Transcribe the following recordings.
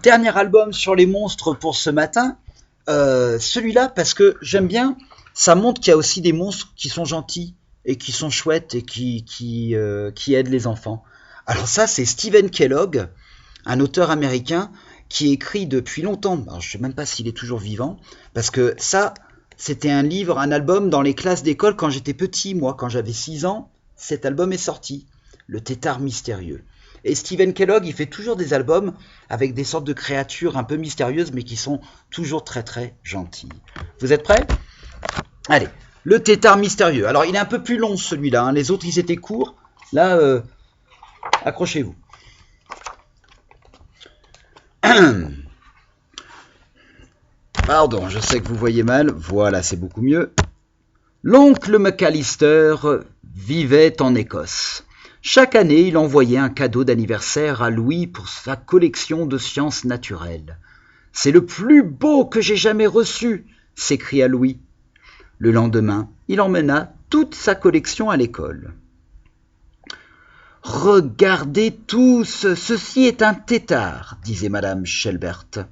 Dernier album sur les monstres pour ce matin. Celui-là, parce que j'aime bien, ça montre qu'il y a aussi des monstres qui sont gentils et qui sont chouettes et qui aident les enfants. Alors ça, c'est Stephen Kellogg, un auteur américain qui écrit depuis longtemps. Alors, je ne sais même pas s'il est toujours vivant, parce que ça, c'était un livre, un album dans les classes d'école quand j'étais petit. Moi, quand j'avais 6 ans, cet album est sorti, Le Tétard Mystérieux. Et Stephen Kellogg, il fait toujours des albums avec des sortes de créatures un peu mystérieuses, mais qui sont toujours très très gentilles. Vous êtes prêts ? Allez, Le Tétard Mystérieux. Alors, il est un peu plus long celui-là, hein. Les autres, ils étaient courts. Là, accrochez-vous. Pardon, je sais que vous voyez mal. Voilà, c'est beaucoup mieux. L'oncle McAllister vivait en Écosse. Chaque année, il envoyait un cadeau d'anniversaire à Louis pour sa collection de sciences naturelles. « C'est le plus beau que j'ai jamais reçu !» s'écria Louis. Le lendemain, il emmena toute sa collection à l'école. « Regardez tous, ceci est un tétard, disait madame Shelbert.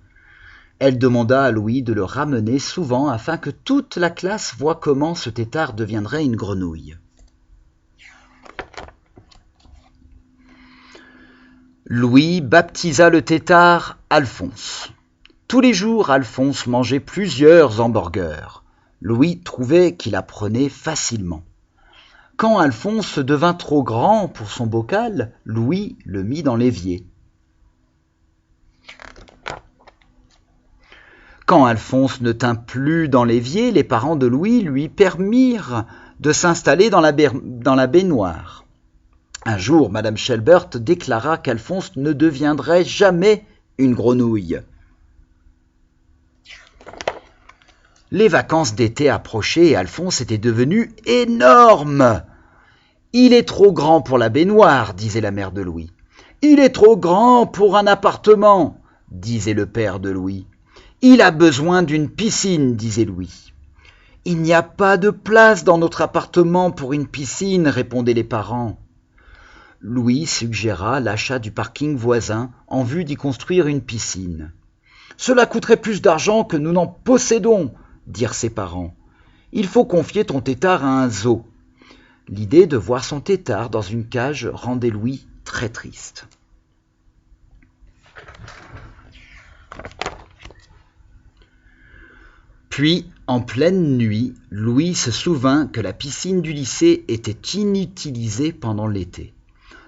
Elle demanda à Louis de le ramener souvent afin que toute la classe voie comment ce tétard deviendrait une grenouille. Louis baptisa le tétard Alphonse. Tous les jours, Alphonse mangeait plusieurs hamburgers. Louis trouvait qu'il apprenait facilement. Quand Alphonse devint trop grand pour son bocal, Louis le mit dans l'évier. Quand Alphonse ne tint plus dans l'évier, les parents de Louis lui permirent de s'installer dans la baignoire. Un jour, madame Shelbert déclara qu'Alphonse ne deviendrait jamais une grenouille. Les vacances d'été approchaient et Alphonse était devenu énorme. « Il est trop grand pour la baignoire, disait la mère de Louis. « Il est trop grand pour un appartement, disait le père de Louis. « Il a besoin d'une piscine, disait Louis. »« Il n'y a pas de place dans notre appartement pour une piscine, répondaient les parents. Louis suggéra l'achat du parking voisin en vue d'y construire une piscine. « Cela coûterait plus d'argent que nous n'en possédons, dirent ses parents. Il faut confier ton tétard à un zoo. » L'idée de voir son tétard dans une cage rendait Louis très triste. Puis, en pleine nuit, Louis se souvint que la piscine du lycée était inutilisée pendant l'été.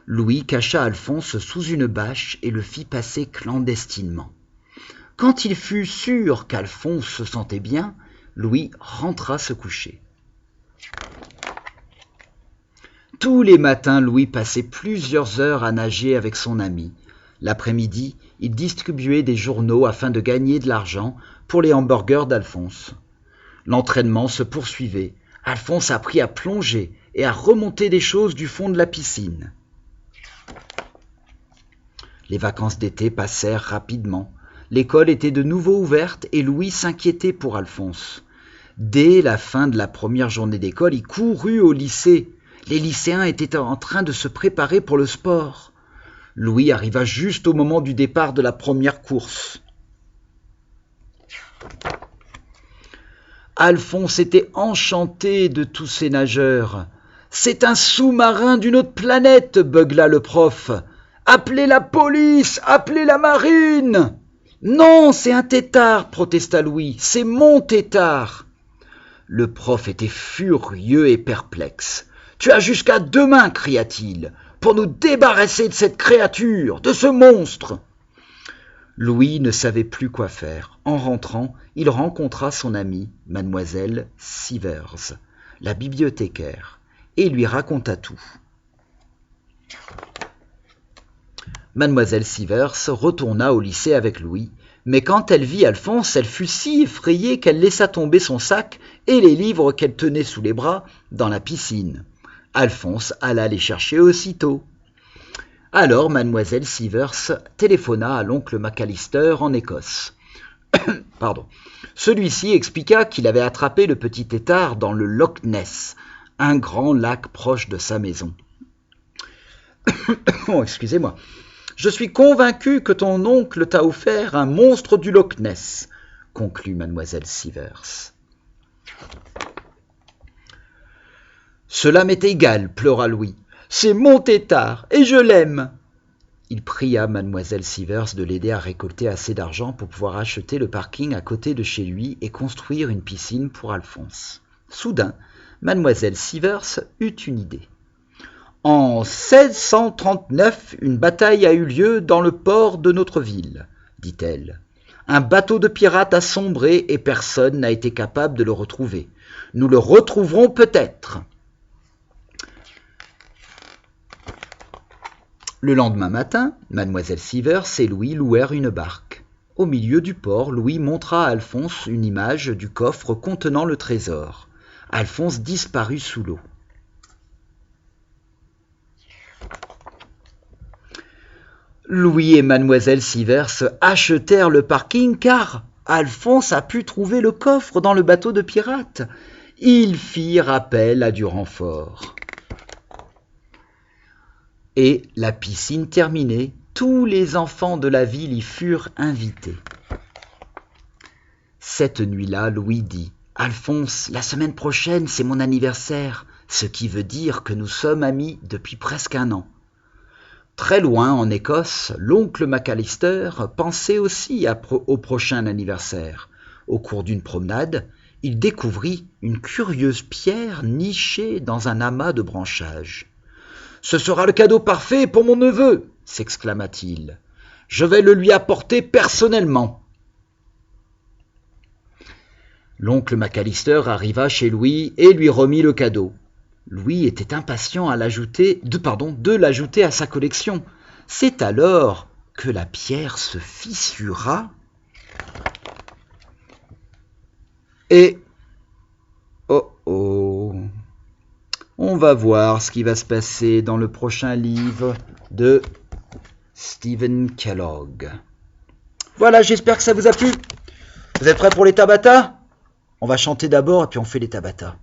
Louis cacha Alphonse sous une bâche et le fit passer clandestinement. Quand il fut sûr qu'Alphonse se sentait bien, Louis rentra se coucher. Tous les matins, Louis passait plusieurs heures à nager avec son ami. L'après-midi, il distribuait des journaux afin de gagner de l'argent pour les hamburgers d'Alphonse. L'entraînement se poursuivait. Alphonse apprit à plonger et à remonter des choses du fond de la piscine. Les vacances d'été passèrent rapidement. L'école était de nouveau ouverte et Louis s'inquiétait pour Alphonse. Dès la fin de la première journée d'école, il courut au lycée. Les lycéens étaient en train de se préparer pour le sport. Louis arriva juste au moment du départ de la première course. Alphonse était enchanté de tous ces nageurs. « C'est un sous-marin d'une autre planète !» beugla le prof. « Appelez la police! Appelez la marine !»« Non, c'est un tétard !» protesta Louis. « C'est mon tétard !» Le prof était furieux et perplexe. « Tu as jusqu'à demain, cria-t-il, pour nous débarrasser de cette créature, de ce monstre !» Louis ne savait plus quoi faire. En rentrant, il rencontra son amie, mademoiselle Sivers, la bibliothécaire, et lui raconta tout. Mademoiselle Sivers retourna au lycée avec Louis, mais quand elle vit Alphonse, elle fut si effrayée qu'elle laissa tomber son sac et les livres qu'elle tenait sous les bras dans la piscine. Alphonse alla les chercher aussitôt. Alors mademoiselle Sivers téléphona à l'oncle McAllister en Écosse. Celui-ci expliqua qu'il avait attrapé le petit tétard dans le Loch Ness, un grand lac proche de sa maison. Excusez-moi. Je suis convaincu que ton oncle t'a offert un monstre du Loch Ness, conclut mademoiselle Sivers. Cela m'est égal, pleura Louis. C'est mon tétard, et je l'aime. Il pria mademoiselle Sivers de l'aider à récolter assez d'argent pour pouvoir acheter le parking à côté de chez lui et construire une piscine pour Alphonse. Soudain, mademoiselle Sivers eut une idée. En 1639, une bataille a eu lieu dans le port de notre ville, dit-elle. Un bateau de pirates a sombré et personne n'a été capable de le retrouver. Nous le retrouverons peut-être. Le lendemain matin, mademoiselle Sivers et Louis louèrent une barque. Au milieu du port, Louis montra à Alphonse une image du coffre contenant le trésor. Alphonse disparut sous l'eau. Louis et mademoiselle Sivers achetèrent le parking car Alphonse a pu trouver le coffre dans le bateau de pirates. Ils firent appel à du renfort. Et la piscine terminée, tous les enfants de la ville y furent invités. Cette nuit-là, Louis dit « Alphonse, la semaine prochaine, c'est mon anniversaire, ce qui veut dire que nous sommes amis depuis presque un an. » Très loin, en Écosse, l'oncle Macalister pensait aussi au prochain anniversaire. Au cours d'une promenade, il découvrit une curieuse pierre nichée dans un amas de branchages. « Ce sera le cadeau parfait pour mon neveu !» s'exclama-t-il. « Je vais le lui apporter personnellement. » L'oncle Macalister arriva chez Louis et lui remit le cadeau. Louis était impatient de l'ajouter à sa collection. C'est alors que la pierre se fissura et... On va voir ce qui va se passer dans le prochain livre de Stephen Kellogg. Voilà, j'espère que ça vous a plu. Vous êtes prêts pour les Tabata ? On va chanter d'abord et puis on fait les Tabata.